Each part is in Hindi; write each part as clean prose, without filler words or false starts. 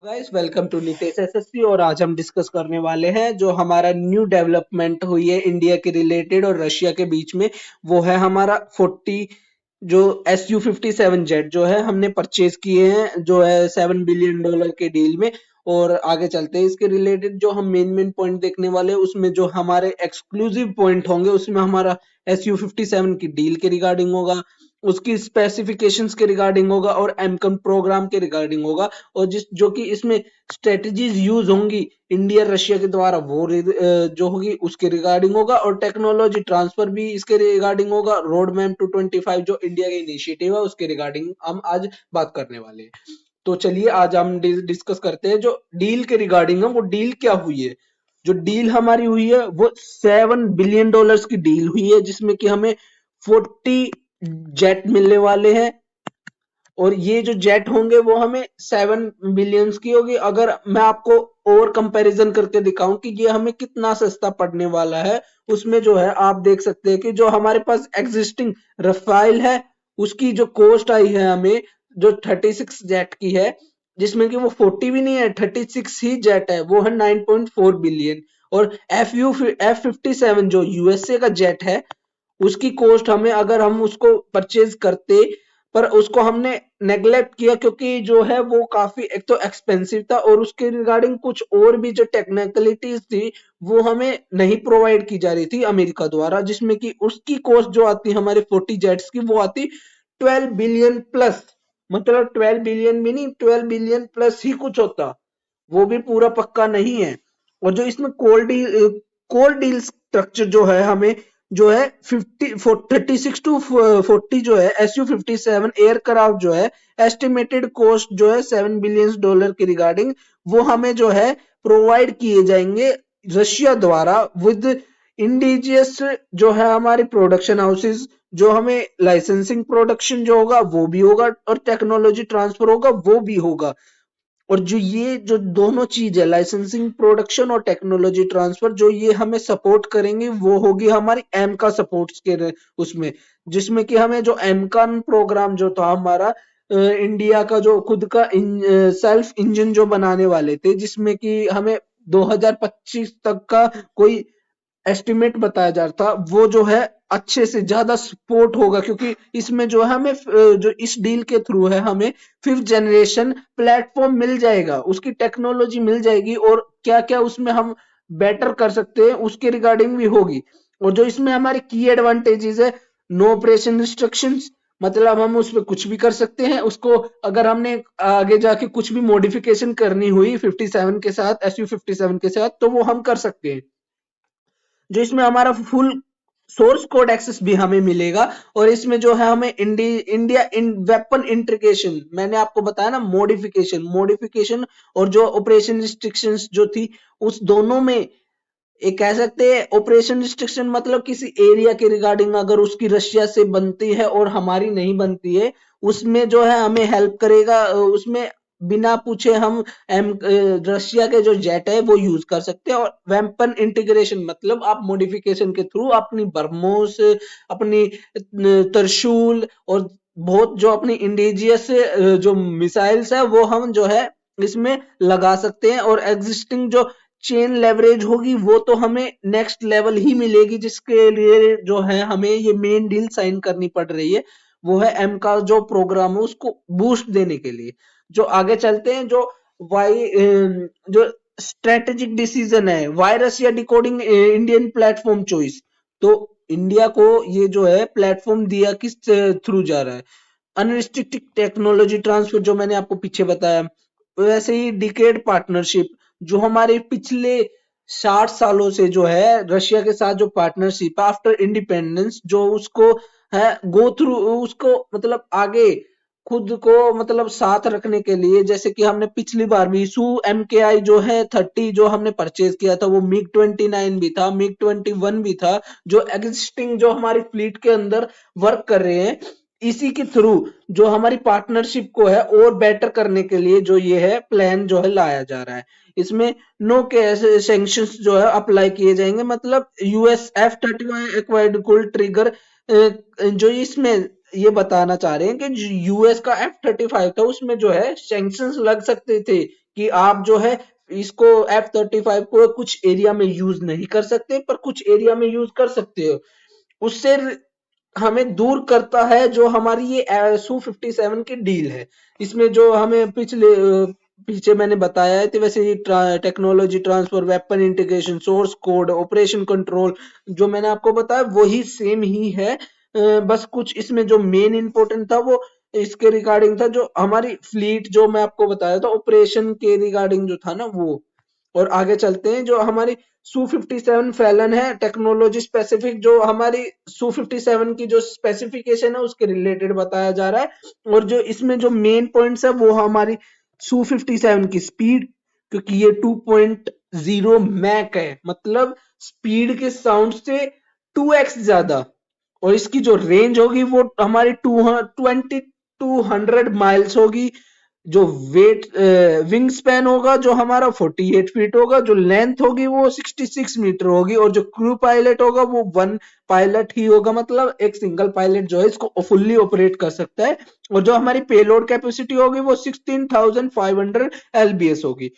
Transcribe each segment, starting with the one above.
Guys welcome to Nitesh SSC. और आज हम डिस्कस करने वाले हैं जो हमारा न्यू डेवलपमेंट हुई है इंडिया के रिलेटेड और रशिया के बीच में। वो है हमारा 40 जो SU-57 जेट जो है हमने परचेज किए हैं, जो है $7 बिलियन के डील में। और आगे चलते हैं इसके रिलेटेड जो हम मेन मेन पॉइंट देखने वाले हैं, उसमें जो हमारे एक्सक्लूसिव पॉइंट होंगे उसमें हमारा SU-57 की डील के रिगार्डिंग होगा, उसकी स्पेसिफिकेशंस के रिगार्डिंग होगा और एमकम प्रोग्राम के रिगार्डिंग होगा। और जिस जो कि इसमें स्ट्रेटजीज यूज होंगी इंडिया रशिया के द्वारा वो जो होगी उसके रिगार्डिंग होगा। और टेक्नोलॉजी ट्रांसफर भी इसके रिगार्डिंग होगा। रोड मैप टू 25 जो इंडिया का इनिशिएटिव है उसके रिगार्डिंग हम आज बात करने वाले हैं। तो चलिए आज हम डिस्कस करते हैं जो डील के रिगार्डिंग है वो डील क्या हुई है। जो डील हमारी हुई है वो $7 बिलियन की डील हुई है, जिसमें कि हमें 40 जेट मिलने वाले हैं। और ये जो जेट होंगे वो हमें 7 बिलियंस की होगी। अगर मैं आपको और कंपैरिजन करके दिखाऊं कि ये हमें कितना सस्ता पड़ने वाला है, उसमें जो है आप देख सकते हैं कि जो हमारे पास एग्जिस्टिंग रफाइल है उसकी जो कॉस्ट आई है हमें, जो 36 जेट की है, जिसमें कि वो 40 भी नहीं है, 36 ही जेट है, वो है 9.4 बिलियन। और F-57 जो यूएसए का जेट है उसकी कॉस्ट हमें, अगर हम उसको परचेज करते, पर उसको हमने नेग्लेक्ट किया क्योंकि जो है वो काफी एक तो एक्सपेंसिव था और उसके रिगार्डिंग कुछ और भी जो टेक्निकलिटीज थी वो हमें नहीं प्रोवाइड की जा रही थी अमेरिका द्वारा, जिसमें कि उसकी कॉस्ट जो आती हमारे 40 जेट्स की वो आती 12 बिलियन प्लस। मतलब 12 बिलियन भी नहीं, 12 बिलियन प्लस ही कुछ होता, वो भी पूरा पक्का नहीं है। और जो इसमें कोल डील स्ट्रक्चर जो है हमें, जो है 36 टू 40 जो है SU-57 एयरक्राफ्ट जो है, एस्टिमेटेड कॉस्ट जो है $7 बिलियन के रिगार्डिंग वो हमें जो है प्रोवाइड किए जाएंगे रशिया द्वारा विद इंडिजियस जो है हमारे प्रोडक्शन हाउसेस। जो हमें लाइसेंसिंग प्रोडक्शन जो होगा वो भी होगा और टेक्नोलॉजी ट्रांसफर होगा वो भी होगा। और जो ये जो दोनों चीज है, लाइसेंसिंग प्रोडक्शन और टेक्नोलॉजी ट्रांसफर, जो ये हमें सपोर्ट करेंगे वो होगी हमारी एम का सपोर्ट के उसमें, जिसमें कि हमें जो एम का प्रोग्राम जो था हमारा, इंडिया का जो खुद का सेल्फ इंजन जो बनाने वाले थे, जिसमें कि हमें 2025 तक का कोई एस्टिमेट बताया जा रहा था, वो जो है अच्छे से ज्यादा सपोर्ट होगा क्योंकि इसमें जो है हमें जो इस डील के थ्रू है हमें 5th जनरेशन प्लेटफॉर्म मिल जाएगा, उसकी टेक्नोलॉजी मिल जाएगी और क्या क्या उसमें हम बेटर कर सकते हैं उसके रिगार्डिंग भी होगी। और जो इसमें हमारे की एडवांटेजेस है, नो ऑपरेशन रिस्ट्रिक्शंस, मतलब हम उसमें कुछ भी कर सकते हैं उसको। अगर हमने आगे जाके कुछ भी मॉडिफिकेशन करनी हुई 57 के साथ, SU-57 के साथ, तो वो हम कर सकते हैं। जो इसमें हमारा फुल सोर्स कोड एक्सेस भी हमें मिलेगा। और इसमें जो है हमें इंडिया इन वेपन इंट्रीगेशन, मैंने आपको बताया ना, मॉडिफिकेशन और जो ऑपरेशन रिस्ट्रिक्शंस जो थी उस दोनों में, एक कह सकते हैं ऑपरेशन रिस्ट्रिक्शन मतलब किसी एरिया के रिगार्डिंग अगर उसकी रशिया से बनती है और हमारी नहीं बनती है, उसमें जो है हमें हेल्प करेगा। उसमें बिना पूछे हम रशिया के जो जेट है वो यूज कर सकते हैं। और वेपन इंटीग्रेशन मतलब आप मॉडिफिकेशन के थ्रू अपनी बर्मोस, अपनी तरशूल और बहुत जो अपनी इंडिजियस जो मिसाइल्स है वो हम जो है इसमें लगा सकते हैं। और एग्जिस्टिंग जो चेन लेवरेज होगी वो तो हमें नेक्स्ट लेवल ही मिलेगी, जिसके लिए जो है हमें ये मेन डील साइन करनी पड़ रही है, वो है एम का जो प्रोग्राम है उसको बूस्ट देने के लिए। जो आगे चलते हैं, जो वाई जो स्ट्रेटेजिक डिसीजन है, वायरस या डिकोडिंग इंडियन प्लेटफॉर्म चॉइस, तो इंडिया को ये जो है प्लेटफॉर्म दिया किस थ्रू जा रहा है, अनरिस्ट्रिक्टेड टेक्नोलॉजी ट्रांसफर जो मैंने आपको पीछे बताया। वैसे ही डिकेड पार्टनरशिप, जो हमारे पिछले 60 सालों से जो है रशिया के साथ जो पार्टनरशिप आफ्टर इंडिपेंडेंस, जो उसको है गो थ्रू, उसको मतलब आगे खुद को मतलब साथ रखने के लिए, जैसे कि हमने पिछली बार भी MKI जो है 30 जो हमने परचेज किया था, वो MiG-29 भी था, MiG-21 भी था, जो एग्जिस्टिंग जो हमारी फ्लीट के अंदर वर्क कर रहे हैं। इसी के थ्रू जो हमारी पार्टनरशिप को है और बेटर करने के लिए जो ये है प्लान जो है लाया जा रहा है। इसमें नो के सैंक्शंस जो है अप्लाई किए जाएंगे, मतलब US F-35 एक्वायर्ड कुल ट्रिगर, जो इसमें ये बताना चाह रहे हैं कि यूएस का F-35 था उसमें जो है सैंक्शंस लग सकते थे कि आप जो है इसको F-35 को कुछ एरिया में यूज नहीं कर सकते पर कुछ एरिया में यूज कर सकते हो। उससे हमें दूर करता है जो हमारी ये Su-57 की डील है। इसमें जो हमें पीछे मैंने बताया है, तो वैसे ये technology transfer, weapon integration, source code, operation control, जो मैंने आपको बताया वही सेम ही है। बस कुछ इसमें जो मेन इंपॉर्टेंट था वो इसके रिगार्डिंग था, जो हमारी फ्लीट जो मैं आपको बताया था ऑपरेशन के रिगार्डिंग जो था ना वो। और आगे चलते हैं, जो हमारी Su-57 फैलन है टेक्नोलॉजी स्पेसिफिक, जो हमारी Su-57 की जो स्पेसिफिकेशन है उसके रिलेटेड बताया जा रहा है। और जो इसमें जो मेन पॉइंट्स है वो हमारी Su-57 की स्पीड, क्योंकि ये 2.0 मैक है, मतलब स्पीड के साउंड से 2x ज्यादा। और इसकी जो रेंज होगी वो हमारी 2200 माइल्स होगी। जो वेट विंग स्पैन होगा जो हमारा 48 फीट होगा। जो लेंथ होगी वो 66 मीटर होगी। और जो क्रू पायलट होगा वो वन पायलट ही होगा, मतलब एक सिंगल पायलट जो है इसको फुल्ली ऑपरेट कर सकता है। और जो हमारी पेलोड कैपेसिटी होगी वो 16,500 LBS होगी।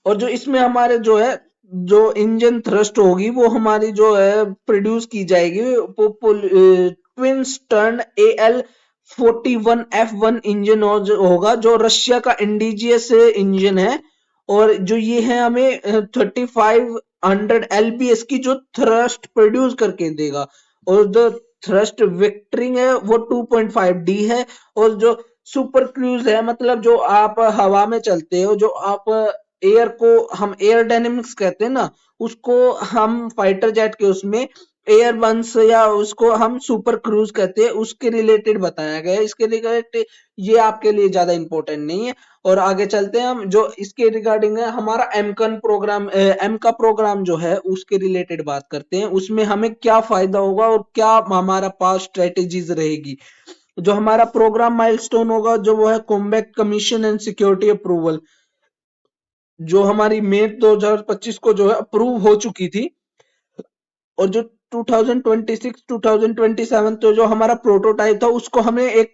और जो इसमें हमारे जो है जो इंजन थ्रस्ट होगी वो हमारी जो है प्रोड्यूस की जाएगी वो ट्विन स्टर्न AL-41F1 इंजन होगा, जो रशिया का इंडिजियस इंजन है। और जो ये है हमें 3500 LBS की जो थ्रस्ट प्रोड्यूस करके देगा। और जो थ्रस्ट वेक्टरिंग है वो 2.5D है। और जो सुपर क्रूज है, मतलब जो आप हवा में चलते हो, जो आप एयर को हम एयर डायनेमिक्स कहते हैं ना, उसको हम फाइटर जेट के उसमें एयर बंस या उसको हम सुपर क्रूज कहते हैं, उसके रिलेटेड बताया गया है। इसके रिलेटेड ये आपके लिए ज्यादा इंपॉर्टेंट नहीं है। और आगे चलते हैं हम, जो इसके रिगार्डिंग है हमारा एमकन प्रोग्राम, एम का प्रोग्राम जो है उसके रिलेटेड बात करते हैं। उसमें हमें क्या फायदा होगा और क्या हमारा पास स्ट्रेटेजीज रहेगी। जो हमारा प्रोग्राम माइलस्टोन होगा जो वो है combat commission and security approval, जो हमारी मई 2025 को जो है अप्रूव हो चुकी थी। और जो 2026-2027 तो जो हमारा प्रोटोटाइप था उसको हमें एक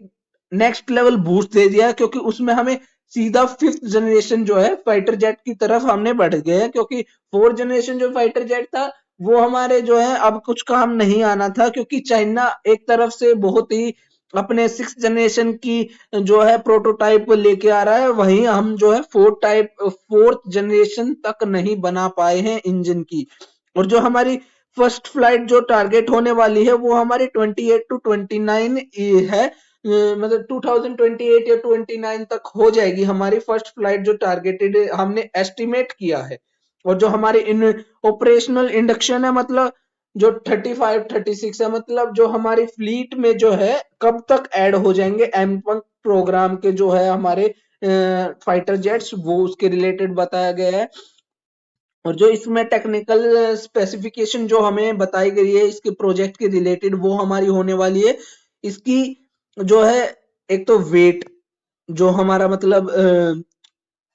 नेक्स्ट लेवल बूस्ट दे दिया, क्योंकि उसमें हमें सीधा 5th जनरेशन जो है फाइटर जेट की तरफ हमने बढ़ गए हैं। क्योंकि 4th जनरेशन जो फाइटर जेट था वो हमारे जो है अब कुछ काम नहीं आना था, क्योंकि चाइना एक तरफ से बहुत ही अपने 6th जनरेशन की जो है प्रोटोटाइप लेके आ रहा है, वहीं हम जो है 4th जनरेशन तक नहीं बना पाए हैं इंजन की। और जो हमारी फर्स्ट फ्लाइट जो टारगेट होने वाली है वो हमारी 28 टू 29 है, मतलब 2028 या 29 तक हो जाएगी हमारी फर्स्ट फ्लाइट जो टारगेटेड हमने एस्टिमेट किया है। और जो हमारे इन ऑपरेशनल इंडक्शन है, मतलब जो 35-36 है, मतलब जो हमारी फ्लीट में जो है कब तक ऐड हो जाएंगे एम प्रोग्राम के जो है हमारे फाइटर जेट्स, वो उसके रिलेटेड बताया गया है। और जो इसमें टेक्निकल स्पेसिफिकेशन जो हमें बताई गई है इसके प्रोजेक्ट के रिलेटेड वो हमारी होने वाली है। इसकी जो है एक तो वेट, जो हमारा मतलब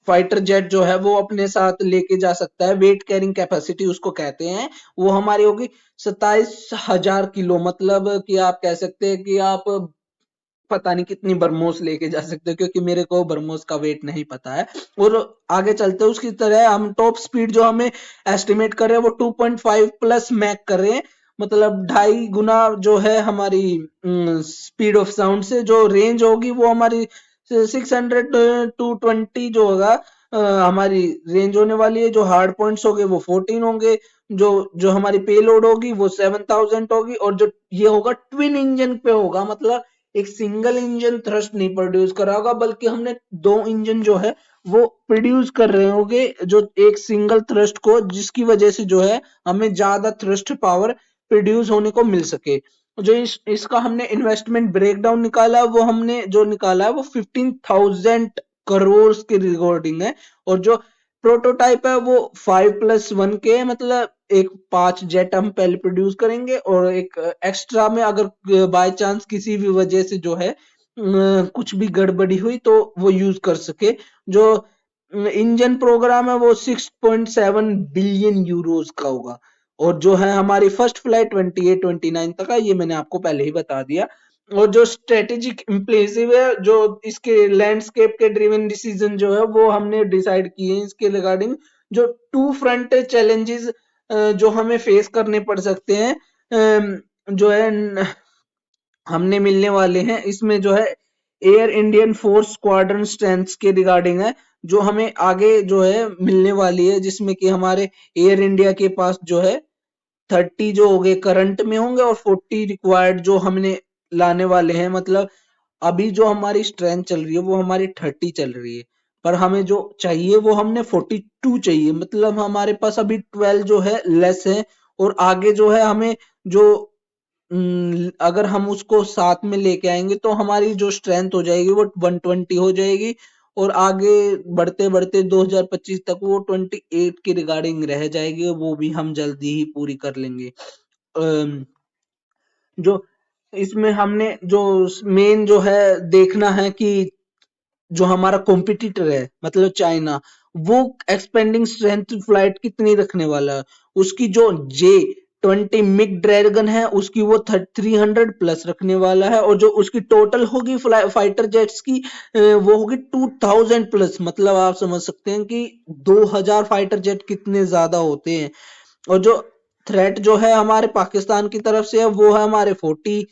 फाइटर जेट जो है वो अपने साथ लेके जा सकता है, वेट कैरिंग कैपेसिटी उसको कहते हैं, वो हमारी होगी 27,000 किलो। मतलब कि आप कह सकते हैं कि आप पता नहीं कितनी बरमोस लेके जा सकते हो, क्योंकि मेरे को बरमोस का वेट नहीं पता है। और आगे चलते हैं उसकी तरह हम टॉप स्पीड जो हमें एस्टिमेट कर रहे हैं वो 2.5 प्लस मैक कर रहे हैं, मतलब 2.5 गुना जो है हमारी स्पीड ऑफ साउंड से। जो रेंज होगी वो हमारी 600 to 20 जो होगा हमारी रेंज होने वाली है। जो हार्ड पॉइंट्स होंगे वो 14 होंगे। जो जो हमारी पेलोड होगी वो 7000 होगी। और जो ये होगा ट्विन इंजन पे होगा, मतलब एक सिंगल इंजन थ्रस्ट नहीं प्रोड्यूस कर रहा होगा, बल्कि हमने दो इंजन जो है वो प्रोड्यूस कर रहे होंगे जो एक सिंगल थ्रस्ट को, जिसकी वजह से जो है हमें ज्यादा थ्रस्ट पावर प्रोड्यूस होने को मिल सके। जो इसका हमने इन्वेस्टमेंट ब्रेकडाउन निकाला, वो हमने जो निकाला है वो 15,000 करोड़ के रिकॉर्डिंग है। और जो प्रोटोटाइप है वो 5+1 के, मतलब एक 5 जेट हम पहले प्रोड्यूस करेंगे और एक एक्स्ट्रा में अगर बाय चांस किसी भी वजह से जो है कुछ भी गड़बड़ी हुई तो वो यूज कर सके। जो इंजन प्रोग्राम है वो 6.7 बिलियन यूरोज का होगा। और जो है हमारी फर्स्ट फ्लाइट 28-29 तक है, ये मैंने आपको पहले ही बता दिया। और जो स्ट्रेटेजिक इम्प्रेसिव है, जो इसके लैंडस्केप के ड्रिवन डिसीजन जो है वो हमने डिसाइड किए हैं इसके रिगार्डिंग। जो टू फ्रंट चैलेंजेस जो हमें फेस करने पड़ सकते हैं, जो है हमने मिलने वाले हैं, इसमें जो है air Indian force squadron strengths के रिगार्डिंग है, जो हमें आगे जो है मिलने वाली है, जिसमें कि हमारे एयर इंडिया के पास जो है 30 जो हो गए करंट में होंगे और 40 रिक्वायर्ड जो हमने लाने वाले हैं। मतलब अभी जो हमारी स्ट्रेंथ चल रही है वो हमारी 30 चल रही है, पर हमें जो चाहिए वो हमने 42 चाहिए। मतलब हमारे पास अभी 12 जो है लेस है, और आगे जो है हमें जो अगर हम उसको साथ में लेके आएंगे तो हमारी जो स्ट्रेंथ हो जाएगी वो 120 हो जाएगी, और आगे बढ़ते बढ़ते 2025 तक वो 28 की रिगार्डिंग रह जाएगी, वो भी हम जल्दी ही पूरी कर लेंगे। अम, जो इसमें हमने जो मेन जो है देखना है कि जो हमारा कॉम्पिटिटर है मतलब चाइना, वो एक्सपेंडिंग स्ट्रेंथ फ्लाइट कितनी रखने वाला है। उसकी जो J-20 मिग ड्रैगन है उसकी वो 300 प्लस रखने वाला है, और जो उसकी टोटल होगी फाइटर जेट्स की वो होगी 2000 प्लस। मतलब आप समझ सकते हैं कि 2000 फाइटर जेट कितने ज्यादा होते हैं। और जो थ्रेट जो है हमारे पाकिस्तान की तरफ से है वो है हमारे 40